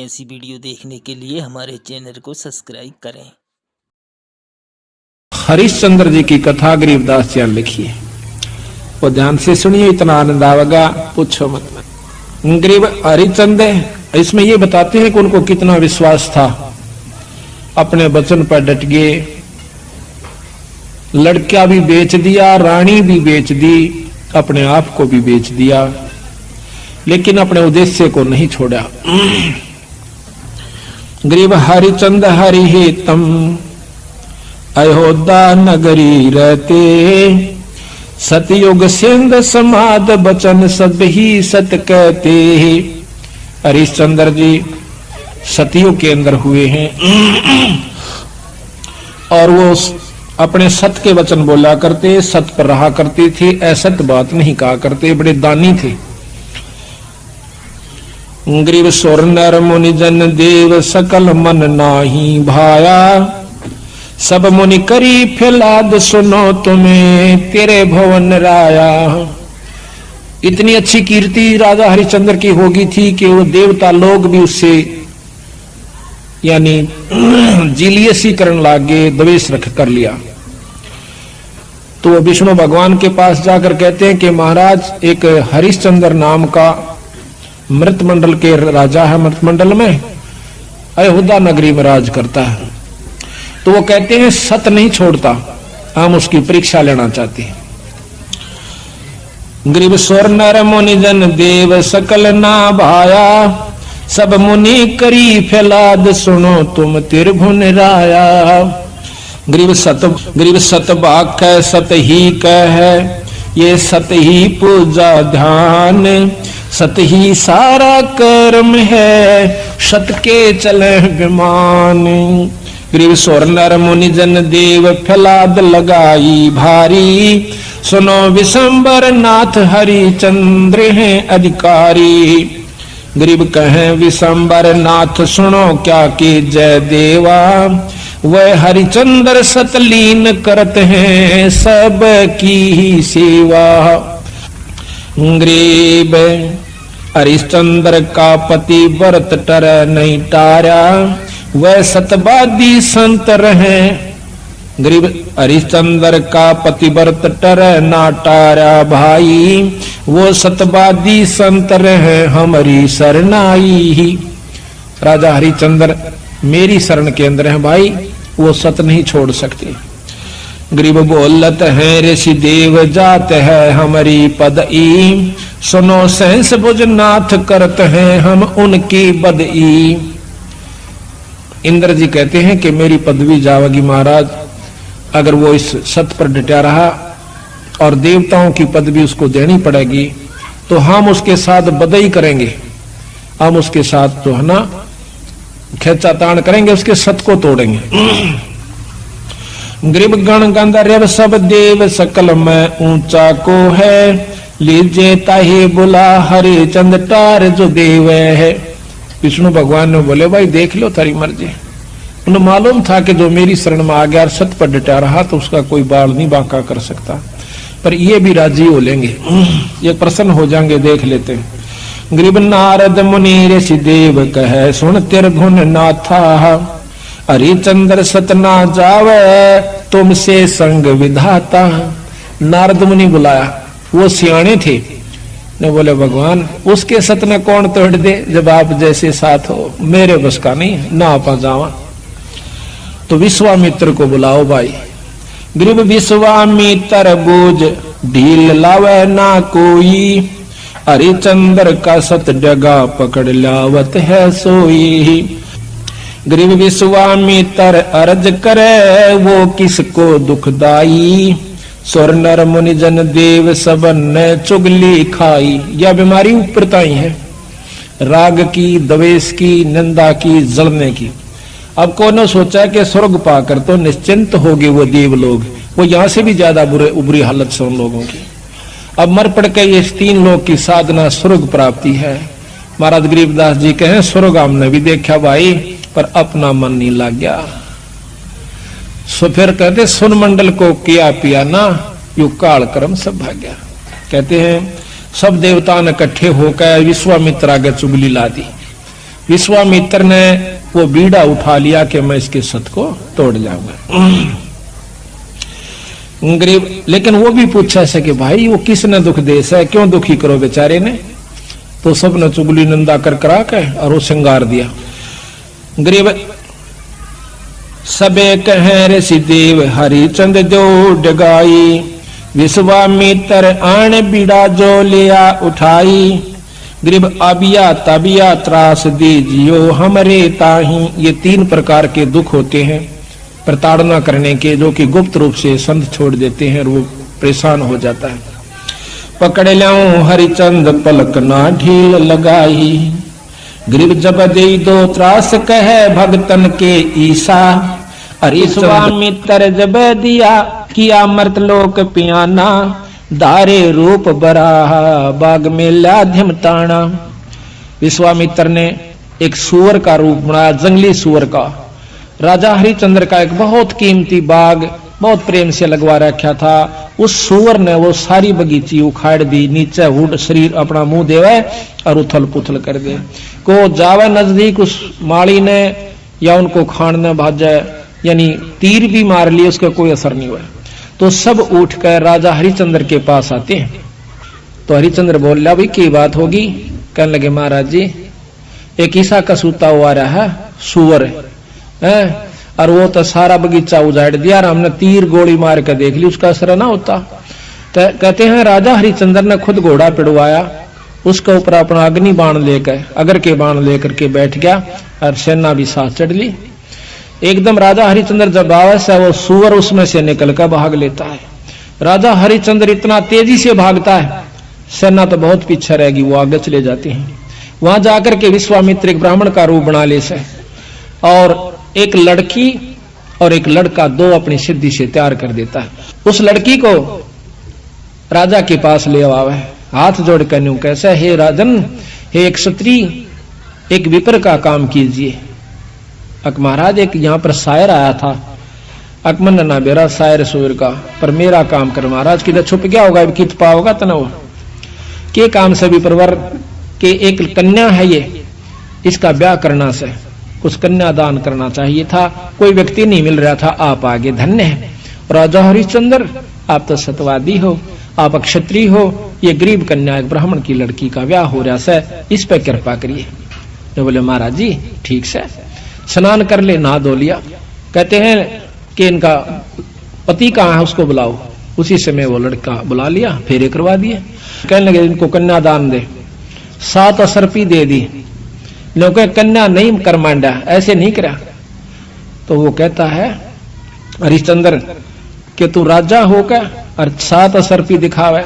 ऐसी वीडियो देखने के लिए हमारे चैनल को सब्सक्राइब करें। हरिश्चंद्र जी की कथा गरीबदास जी ने लिखी है, वो ध्यान से सुनिए, इतना आनंद आवेगा पूछो मत। गरीब हरिश्चंद्र इसमें ये बताते हैं कि उनको कितना विश्वास था, अपने वचन पर डट गए। लड़का भी बेच दिया, रानी भी बेच दी, अपने आप को भी बेच दिया, लेकिन अपने उद्देश्य को नहीं छोड़ा। गरीब हरिचंद हरिहितम अयोध्या नगरी रहते, सतयुग सिंध समाद बचन सब ही सत कहते। हरिश्चंद्र जी सतयुग के अंदर हुए हैं और वो अपने सत के वचन बोला करते, सत पर रहा करते थे, असत बात नहीं कहा करते, बड़े दानी थे। गरीब सुर नर मुनि जन देव सकल मन नाही भाया, सब मुनि करी फैलाद सुनो तुम्हें तेरे भवन राया। इतनी अच्छी कीर्ति राजा हरिश्चंद्र की होगी थी कि वो देवता लोग भी उससे यानी जीलियसी करने लागे, द्वेष रख कर लिया। तो वो विष्णु भगवान के पास जाकर कहते हैं कि महाराज, एक हरिश्चंद्र नाम का मृत मंडल के राजा है, मृत मंडल में अयोध्या नगरी में राज करता है। तो वो कहते हैं सत नहीं छोड़ता, हम उसकी परीक्षा लेना चाहते हैं। गरीब स्वर नर मुनि जन देव सकल ना भाया, सब मुनि करी फैलाद सुनो तुम त्रिभुवन राया। गरीब सत बाक है, सत ही कह है, ये सत ही पूजा ध्यान, सत ही सारा कर्म है, सत के चले विमान। गरीब स्वर नर मुनि जन देव फैलाद लगाई भारी, सुनो विशंबर नाथ हरिचंद्र हैं अधिकारी। गरीब कहें विशंबर नाथ सुनो क्या कि जय देवा, वह हरिचंद्र सतलीन करते हैं सब की ही सेवा। गरीब हरिश्चंद्र का पति व्रत टर नहीं टारा, वह सतवादी संत रहे। गरीब हरिश्चंद्र का पतिव्रत टर ना टारा भाई, वो सतवादी संत रहे हमारी शरणाई ही। राजा हरिश्चंद्र मेरी शरण के अंदर है भाई, वो सत नहीं छोड़ सकते। गरीब बोलत है ऋषि देव जात है हमारी पदई, सुनो सहस भुज नाथ करत हैं हम उनकी बदई। इंद्र जी कहते हैं कि मेरी पदवी जावेगी महाराज, अगर वो इस सत पर डटा रहा और देवताओं की पदवी उसको देनी पड़ेगी, तो हम उसके साथ बदई करेंगे, हम उसके साथ तो है ना खेचातान करेंगे, उसके सत को तोड़ेंगे। गरीब गण गंधर्व सब देव सकल में ऊंचा को है, लीजिए ताही बुला हरिचंद टार जो देव है। विष्णु भगवान ने बोले भाई देख लो तारी मर्जी। उन्हें मालूम था कि जो मेरी शरण में आ गया और सत पर डटा रहा तो उसका कोई बाल नहीं बांका कर सकता, पर ये भी राजी हो लेंगे, ये प्रसन्न हो जाएंगे, देख लेते हैं। गरीब नारद मुनि ऋषि देव कहे सुन त्रिभुवन नाथा, हरिचंद्र सत ना जावे तुमसे संग विधाता। नारद मुनि बुलाया, वो सियाणे थे, ने बोले भगवान उसके सत ने कौन तोड़ दे, जब आप जैसे साथ हो, मेरे बस का नहीं ना आपा जावा। तो विश्वामित्र को बुलाओ भाई। गरीब विश्वामित्र बोझ ढील लावे ना कोई, हरिचंद्र का सत डगा पकड़ लावत है सोई। गरीब विश्वामित्र अर्ज करे वो किसको दुखदाई, स्वर नर मुनि जन देव सबन ने चुगली खाई। यह बीमारी उपरताई है, राग की, द्वेष की, निंदा की, जलने की। अब कौन सोचा कि स्वर्ग पाकर तो निश्चिंत होगे वो देव लोग, वो यहां से भी ज्यादा बुरी हालत से उन लोगों की। अब मर पड़ के ये तीन लोग की साधना स्वर्ग प्राप्ति है। महाराज गरीबदास जी कहें स्वर्ग हमने भी देखा भाई, पर अपना मन नहीं लग गया। सो फिर कहते सुन मंडल को किया पिया ना, यू काल कर्म सब भाग्या। कहते हैं सब देवता ने इकट्ठे होकर विश्वामित्र आगे चुगली ला दी। विश्वामित्र ने वो बीड़ा उठा लिया कि मैं इसके सत को तोड़ जाऊंगा। गरीब लेकिन वो भी पूछा से कि भाई वो किसने दुख दे से, क्यों दुखी करो बेचारे ने। तो सबने चुगली निंदा कर करा के और वो श्रृंगार दिया। गरीब सबे कहे ऋषि देव हरिचंद जो डगाई, विश्वामित्र आण बीड़ा जो लिया उठाई। गरीब अबिया तबिया त्रास दीजियो हमरे ताही। ये 3 प्रकार के दुख होते हैं प्रताड़ना करने के, जो कि गुप्त रूप से संत छोड़ देते हैं और वो परेशान हो जाता है। पकड़ लाऊं हरिचंद पलक ना ढील लगाई, गरीब जब दे दो त्रास कहे भगतन के ईसा। विश्वामित्र जब दिया किया मर्तलोक पियाना, दारे रूप बराहा बाग में लाध्यम ताना। विश्वामित्र ने एक सुअर का रूप बनाया, जंगली सुअर का। राजा हरिचंद्र का एक बहुत कीमती बाग बहुत प्रेम से लगवा रखा था। उस सुअर ने वो सारी बगीची उखाड़ दी, नीचे हुड शरीर अपना मुंह देवे और उथल पुथल कर दे। को जावे नजदीक उस माली ने या उनको खाने भाजे, यानी तीर भी मार लिए, उसका कोई असर नहीं हुआ। तो सब उठकर राजा हरिचंद्र के पास आते हैं। तो हरिचंद्र बोल रहा भाई की बात होगी। कहने लगे महाराज जी एक ईसा का सूता हुआ रहा है सुअर है, और वो तो सारा बगीचा उजाड़ दिया और हमने तीर गोली मार के देख ली, उसका असर ना होता। तो कहते हैं राजा हरिचंद्र ने खुद घोड़ा पिड़वाया, उसके ऊपर अपना अग्नि बाण लेकर अगर के बाण लेकर के बैठ गया और सेना भी साथ चढ़ ली। एकदम राजा हरिचंद्र जब आवे से वो सुअर उसमें से निकल कर भाग लेता है। राजा हरिचंद्र इतना तेजी से भागता है, सेना तो बहुत पीछे रहेगी, वो आगे चले जाते हैं। वहां जाकर के विश्वामित्र एक ब्राह्मण का रूप बना ले से, और एक लड़की और एक लड़का दो अपनी सिद्धि से तैयार कर देता है। उस लड़की को राजा के पास ले आवे, हाथ जोड़ कर न्यू कैसे, हे राजन, हे एक क्षत्रिय, एक विप्र का काम कीजिए। अक महाराज एक यहाँ पर शायर आया था, अकमन ना बेरा शायर सूर का, पर मेरा काम कर महाराज। किधर छुप गया होगा, कित पाओगा तनव के काम से विप्रवर के एक कन्या है ये, इसका ब्याह करना से कुछ कन्यादान करना चाहिए था, कोई व्यक्ति नहीं मिल रहा था, आप आगे धन्य है। राजा हरिश्चंद्र आप तो सतवादी हो, आप क्षत्रिय हो, ये गरीब कन्या एक ब्राह्मण की लड़की का ब्याह हो रहा है, इस पे कृपा करिए। तो बोले महाराज जी ठीक से स्नान कर ले, नहा धो लिया। कहते हैं कि इनका पति कहाँ है, उसको बुलाओ। उसी समय वो लड़का बुला लिया, फेरे करवा दिए। कहने लगे इनको कन्यादान दे, 7 असरपी दे दी। लोग कन्या नहीं कर मांडा, ऐसे नहीं करा। तो वो कहता है हरिश्चंद्र कि तू राजा होकर और 7 असरपी दिखावे,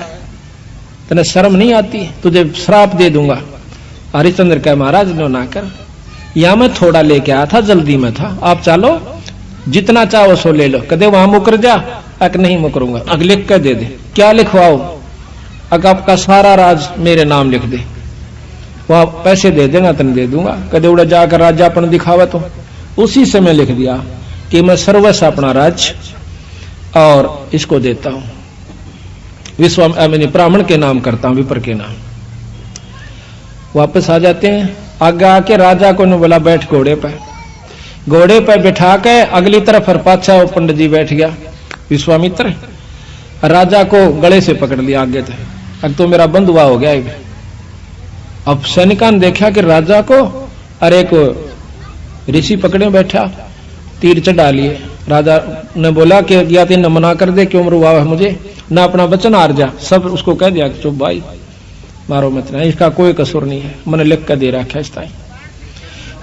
तेने शर्म नहीं आती, तुझे श्राप दे दूंगा। हरिश्चंद्र कहे महाराज नो ना कर, या मैं थोड़ा लेके आया था, जल्दी में था, आप चलो जितना चाहो सो ले लो। कदे वहां मुकर जा, अक नहीं मुकरूंगा, अग लिख कर दे दे। क्या लिखवाओ, अग आपका सारा राज मेरे नाम लिख दे, वहां पैसे दे देना तन दे दूंगा। कदे उड़ा जाकर राज्यापन दिखावा, तो उसी समय लिख दिया कि मैं सर्वस्व अपना राज्य और इसको देता हूं, ब्राह्मण के नाम करता हूं, विप्र के नाम। वापस आ जाते हैं, आगे आके राजा को ने बोला बैठ घोड़े पर। घोड़े पर बिठा के अगली तरफ और पाछा वो पंडित जी बैठ गया विश्वामित्र, राजा को गले से पकड़ लिया आगे थे, अब तो मेरा बंधुआ हो गया। अब सैनिका ने देखा कि राजा को अरे को ऋषि पकड़े बैठा, तीर चढ़ा लिए। राजा ने बोला कि या न मना कर दे, क्यों मरवा है मुझे, ना अपना वचन हार जा। सब उसको कह दिया चुप भाई, मारो मत ना, इसका कोई कसूर नहीं है, मैंने लिख कर दे रखा इस टाइम।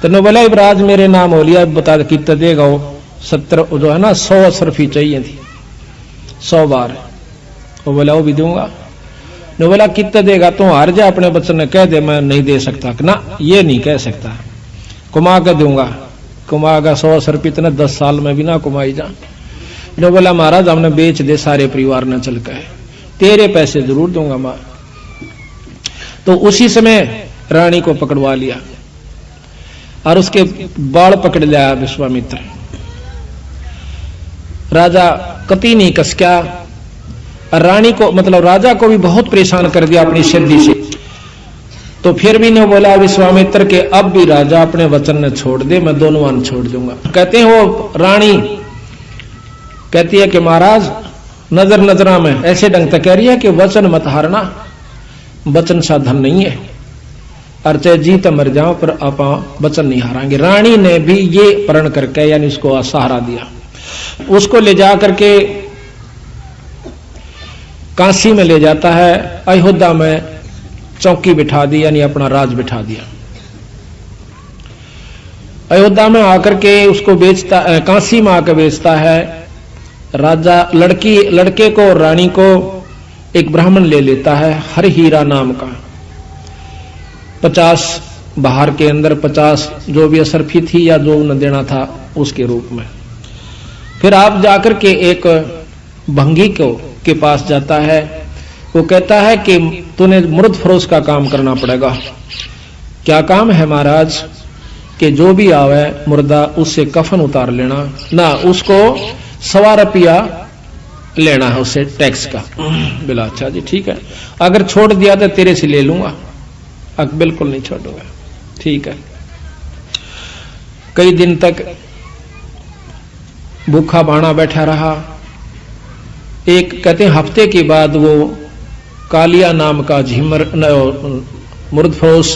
तो ने बोला राज मेरे नाम हो लिया, बता कितना देगा वो। 70 जो है ना 100 असरफी चाहिए थी, 100 बार। वो बोला वो भी दूंगा। ने बोला कितना देगा, तो हार जा अपने बच्चन ने कह दे मैं नहीं दे सकता। ना ये नहीं कह सकता, कुमा कर दूंगा, कुमागा 100 असरफी इतने 10 साल में भी ना कुमाई जा। ने बोला महाराज हमने बेच दे सारे परिवार ने चल कर, तेरे पैसे जरूर दूंगा मां। तो उसी समय रानी को पकड़वा लिया और उसके बाल पकड़ लिया विश्वामित्र। राजा कति नहीं कसक्या, रानी को मतलब राजा को भी बहुत परेशान कर दिया अपनी सिद्धि से। तो फिर भी ने बोला विश्वामित्र के अब भी राजा अपने वचन ने छोड़ दे, मैं दोनों वन छोड़ दूंगा। कहते हैं वो रानी कहती है कि महाराज नजर नजरा में ऐसे ढंग तक कह रही है कि वचन मत हारना, वचन साधन नहीं है, और चाहे जीत मर जाओ पर आप वचन नहीं हारांगे। रानी ने भी ये प्रण करके यानी उसको सहारा दिया। उसको ले जा करके काशी में ले जाता है, अयोध्या में चौकी बिठा दी यानी अपना राज बिठा दिया। अयोध्या में आकर के उसको बेचता, काशी में आकर बेचता है। राजा लड़के को और रानी को एक ब्राह्मण ले लेता है, हर हीरा नाम का। 50 बाहर के अंदर 50 जो भी असरफी थी या जो न देना था उसके रूप में। फिर आप जाकर के एक भंगी के पास जाता है। वो कहता है कि तूने मुर्द फरोश का काम करना पड़ेगा। क्या काम है महाराज? कि जो भी आवे मुर्दा उससे कफन उतार लेना, ना उसको 1.25 रुपया लेना है उससे टैक्स का। बोला अच्छा जी ठीक है, अगर छोड़ दिया तो तेरे से ले लूंगा, बिल्कुल नहीं छोड़ूंगा। ठीक है। कई दिन तक भूखा बाणा बैठा रहा। एक कहते हैं हफ्ते के बाद वो कालिया नाम का झिमर मुर्दफरोश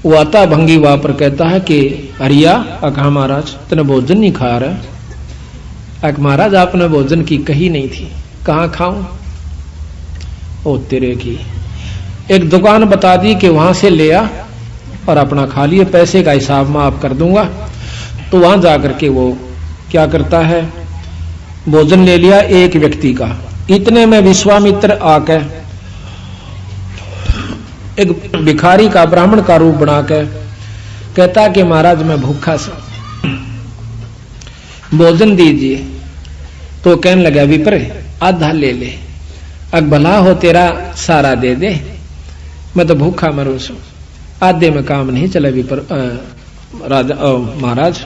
वो आता भंगी वहां पर, कहता है कि हरिया कहा महाराज तूने भोजन नहीं खा रहा? महाराज आपने भोजन की कही नहीं थी। कहाँ खाऊं? ओ तेरे की एक दुकान बता दी कि वहां से ले आ और अपना खा लिए, पैसे का हिसाब मैं आप कर दूंगा। तो वहां जाकर के वो क्या करता है, भोजन ले लिया एक व्यक्ति का। इतने में विश्वामित्र आके एक भिखारी का ब्राह्मण का रूप बनाकर कहता कि महाराज मैं भूखा सा, भोजन दीजिए। तो कहने लगा विप्र आधा ले ले, भला हो तेरा सारा दे दे, मैं तो भूखा मरू सू, आधे में काम नहीं चला विप्र राजा महाराज।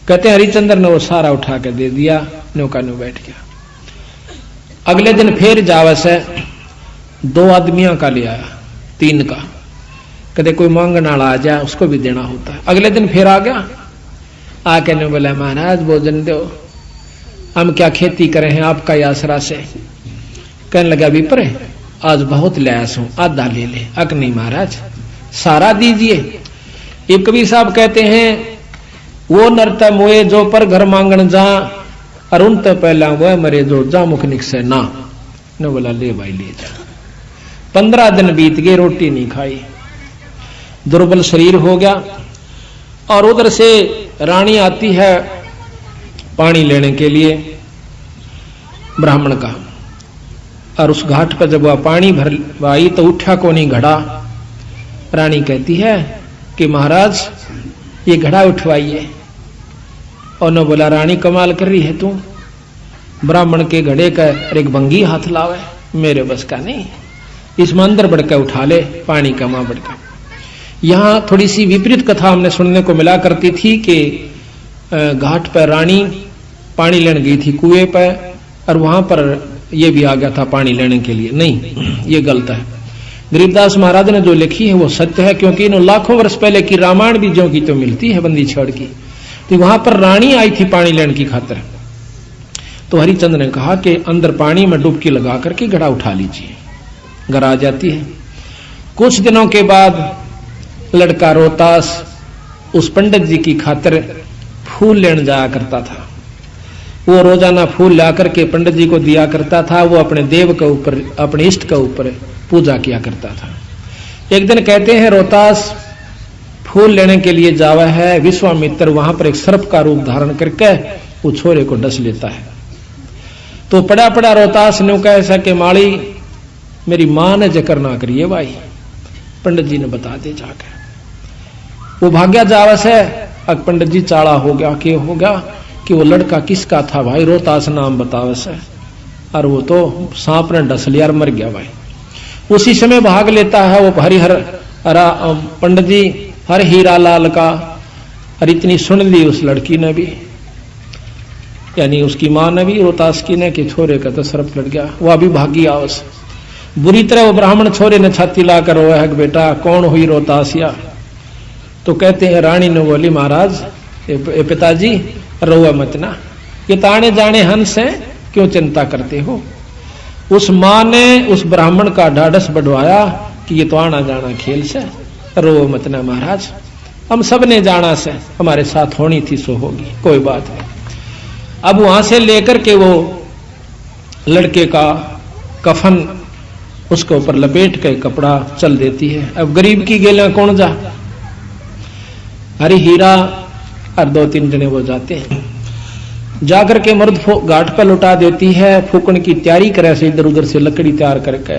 कहते हैं हरिचंद्र ने वो सारा उठा के दे दिया, नौका न्यू बैठ गया। अगले दिन फिर जावस है 2 आदमियों का ले आया, 3 का। कहते कोई मांगने वाला आ जाए उसको भी देना होता है। अगले दिन फिर आ गया, आके ने बोला महाराज भोजन दो, हम क्या खेती करें हैं आपका आसरा से। कहने लगा विप्र आज बहुत लयास हूं, आधा ले ले। नहीं महाराज सारा दीजिए। एक कबीर साहब कहते हैं वो नरता मोए जो पर घर मांगन जा, अरुण तो पहला वह मरे जो जा मुख निकसे ना। ने बोला ले भाई ले जा। 15 दिन बीत गए, रोटी नहीं खाई, दुर्बल शरीर हो गया। और उधर से रानी आती है पानी लेने के लिए ब्राह्मण का, और उस घाट पर जब वह पानी भर आई तो उठा को नहीं घड़ा। रानी कहती है कि महाराज ये घड़ा उठवाइए। और न बोला रानी कमाल कर रही है तू, ब्राह्मण के घड़े का एक भंगी हाथ लावे, मेरे बस का नहीं, इसमें अंदर बढ़कर उठा ले पानी का मां बढ़कर। यहां थोड़ी सी विपरीत कथा हमने सुनने को मिला करती थी कि घाट पर रानी पानी लेने गई थी कुएं पर, और वहां पर यह भी आ गया था पानी लेने के लिए। नहीं, ये गलत है। गरीबदास महाराज ने जो लिखी है वो सत्य है, क्योंकि इन लाखों वर्ष पहले की रामायण भी जो की तो मिलती है बंदी छड़ की। तो वहां पर रानी आई थी पानी लेने की खातिर। तो हरिचंद्र ने कहा कि अंदर पानी में डुबकी लगा करके घड़ा उठा लीजिए। घर आ जाती है। कुछ दिनों के बाद लड़का रोहतास उस पंडित जी की खातिर फूल लेने जाया करता था। वो रोजाना फूल ला करके पंडित जी को दिया करता था। वो अपने देव के ऊपर, अपने इष्ट के ऊपर पूजा किया करता था। एक दिन कहते हैं रोहतास फूल लेने के लिए जावा है, विश्वामित्र वहां पर एक सर्प का रूप धारण करके वो छोरे को डस लेता है। तो पड़ा पड़ा रोहतास ने कहा ऐसा कि माड़ी मेरी मां ने जिक्र ना करिए भाई, पंडित जी ने बता दे जाकर। वो भाग्या जावस है। अब पंडित जी चाड़ा हो गया कि हो गया कि वो लड़का किसका था भाई, रोहतास नाम बतावस है, और वो तो सांप ने डस लिया और मर गया भाई। उसी समय भाग लेता है वो हरिहर पंडित जी हर हीरा लाल का, और इतनी सुन ली उस लड़की ने भी, यानी उसकी मां ने भी रोहतास की ने कि छोरे का तो सर्प लड़ गया। वो अभी भागी आवस। बुरी तरह वो ब्राह्मण छोरे ने छाती लाकर रोया है कि बेटा कौन हुई रोतासिया। तो कहते हैं रानी ने बोली महाराज पिताजी रोआ मत ना, ये ताने जाने हंस है, क्यों चिंता करते हो। उस मां ने उस ब्राह्मण का ढाढ़स बढ़वाया कि ये तो आना जाना खेल से, रो मत ना महाराज, हम सब ने जाना से, हमारे साथ होनी थी सो होगी, कोई बात नहीं। अब वहां से लेकर के वो लड़के का कफन उसके ऊपर लपेट के कपड़ा चल देती है। अब गरीब की गेला कौन जा, हरी हीरा और 2-3 जने वो जाते हैं, जाकर के मर्द घाट पर लुटा देती है, फूकन की तैयारी करे से इधर उधर से लकड़ी तैयार करके।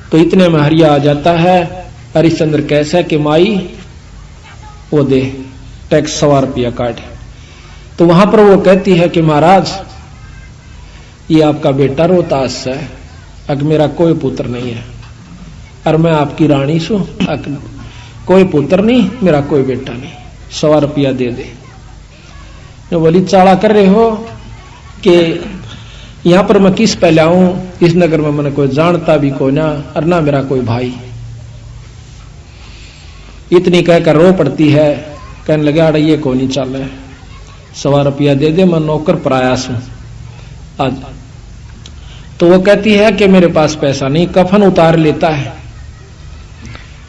तो इतने में हरिया आ जाता है। हरिश्चंद्र कैसा कि माई वो दे टैक्स 100 रुपया काट। तो वहां पर वो कहती है कि महाराज ये आपका बेटा रोहतास है, अग मेरा कोई पुत्र नहीं है और मैं आपकी रानी सू, कोई पुत्र नहीं, मेरा कोई बेटा नहीं, 100 रुपया दे दे। जो बोली चाला कर रहे हो कि यहां पर मैं किस पे लाऊं, इस नगर में मैंने कोई जानता भी को ना और ना मेरा कोई भाई। इतनी कहकर रो पड़ती है, कहने लगे अड़ ये को नहीं चल है, 100 रुपया दे दे, मैं नौकर प्रयास हूं आज। तो वो कहती है कि मेरे पास पैसा नहीं, कफन उतार लेता है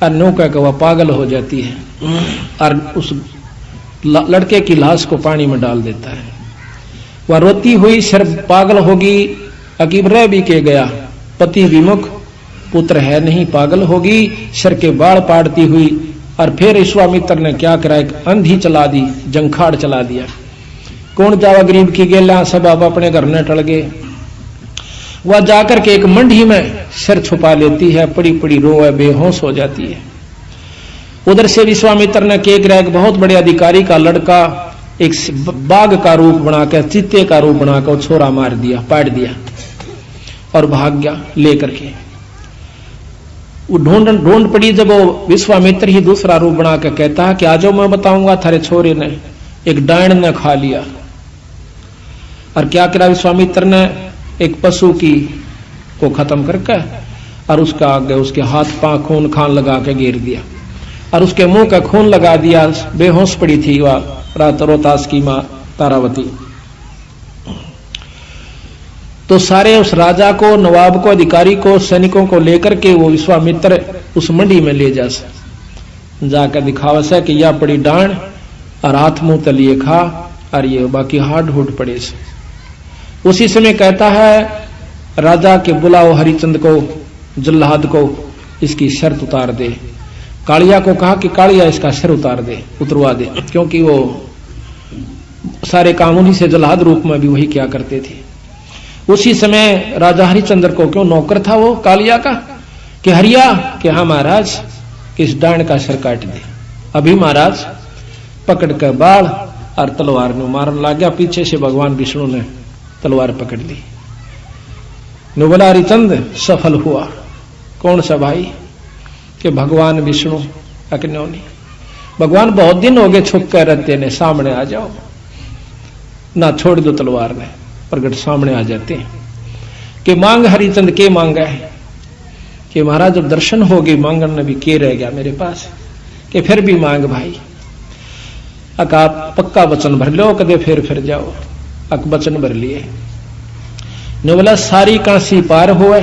और नो कहकर वह पागल हो जाती है और उस लड़के की लाश को पानी में डाल देता है। वह रोती हुई शर पागल होगी, अकीब रह भी के गया, पति विमुख, पुत्र है नहीं, पागल होगी, शर के बाल पाड़ती हुई। और फिर विश्वामित्र ने क्या करा, एक अंधी चला दी, जंखाड़ चला दिया। कौन जावा गरीब की गेला, सब आप अपने घर न टल गए। वह जाकर के एक मंडी में सिर छुपा लेती है, पड़ी पड़ी रोए बेहोश हो जाती है। उधर से विश्वामित्र ने केक रहा, एक बहुत बड़े अधिकारी का लड़का एक बाघ का रूप बनाकर, चीते का रूप बनाकर छोरा मार दिया, पाट दिया और भाग गया लेकर के। वो ढूंढ पड़ी, जब वो विश्वामित्र ही दूसरा रूप बना के कहता है कि आजो मैं बताऊंगा थारे छोरे ने एक डायन ने खा लिया। और क्या करा विश्वामित्र ने, एक पशु की को खत्म करके और उसका आगे उसके हाथ पांव खून खान लगा के घेर दिया और उसके मुंह का खून लगा दिया। बेहोश पड़ी थी वह रोहतास की मां तारावती। तो सारे उस राजा को, नवाब को, अधिकारी को, सैनिकों को लेकर के वो विश्वामित्र उस मंडी में ले जाकर दिखावा से कि यह पड़ी डांड और हाथ मुंह तलिए खा और ये बाकी हाड हुड पड़े से। उसी समय कहता है राजा के बुलाओ हरिचंद को, जल्लाद को, इसकी शर्त उतार दे। कालिया को कहा कि कालिया इसका सिर उतरवा दे, क्योंकि वो सारे काम उन्हीं से जल्लाद रूप में भी वही क्या करते थे। उसी समय राजा हरिचंद्र को, क्यों नौकर था वो कालिया का, कि हरिया कि हाँ महाराज इस डांड का सिर काट दे। अभी महाराज पकड़ कर बाल और तलवार ने मारने लग गया। पीछे से भगवान विष्णु ने तलवार पकड़ ली। बोला हरिचंद सफल हुआ। कौन सा भाई, कि भगवान विष्णु अग्नि। भगवान बहुत दिन हो गए छुप कर रहते ने, सामने आ जाओ ना, छोड़ दो तलवार ने, प्रगट सामने आ जाते हैं। कि मांग हरिचंद के मांगा है, कि महाराज जब दर्शन हो गए मांगन ने भी के रह गया मेरे पास, कि फिर भी मांग भाई। अक आप पक्का वचन भर लो, कदे फिर जाओ। अक वचन भर लिए। ने बोला सारी काशी पार होए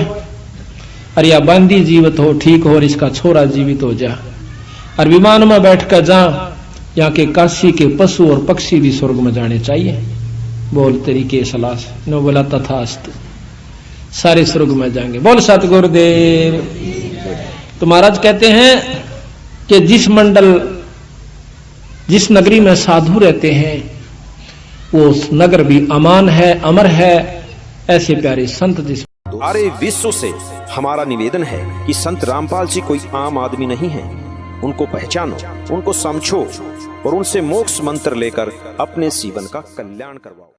और या बांदी जीवित हो ठीक हो और इसका छोरा जीवित हो जा, और विमान में बैठ कर जा, यहाँ के काशी के पशु और पक्षी भी स्वर्ग में जाने चाहिए। बोल तेरी के सलाह से। नो बोला तथास्तु, सारे स्वर्ग में जाएंगे। बोल सतगुरुदेव। तो महाराज कहते हैं कि जिस नगरी में साधु रहते हैं वो नगर भी अमान है, अमर है। ऐसे प्यारे संत जिस सारे विश्व से हमारा निवेदन है कि संत रामपाल जी कोई आम आदमी नहीं है। उनको पहचानो, उनको समझो और उनसे मोक्ष मंत्र लेकर अपने जीवन का कल्याण करवाओ।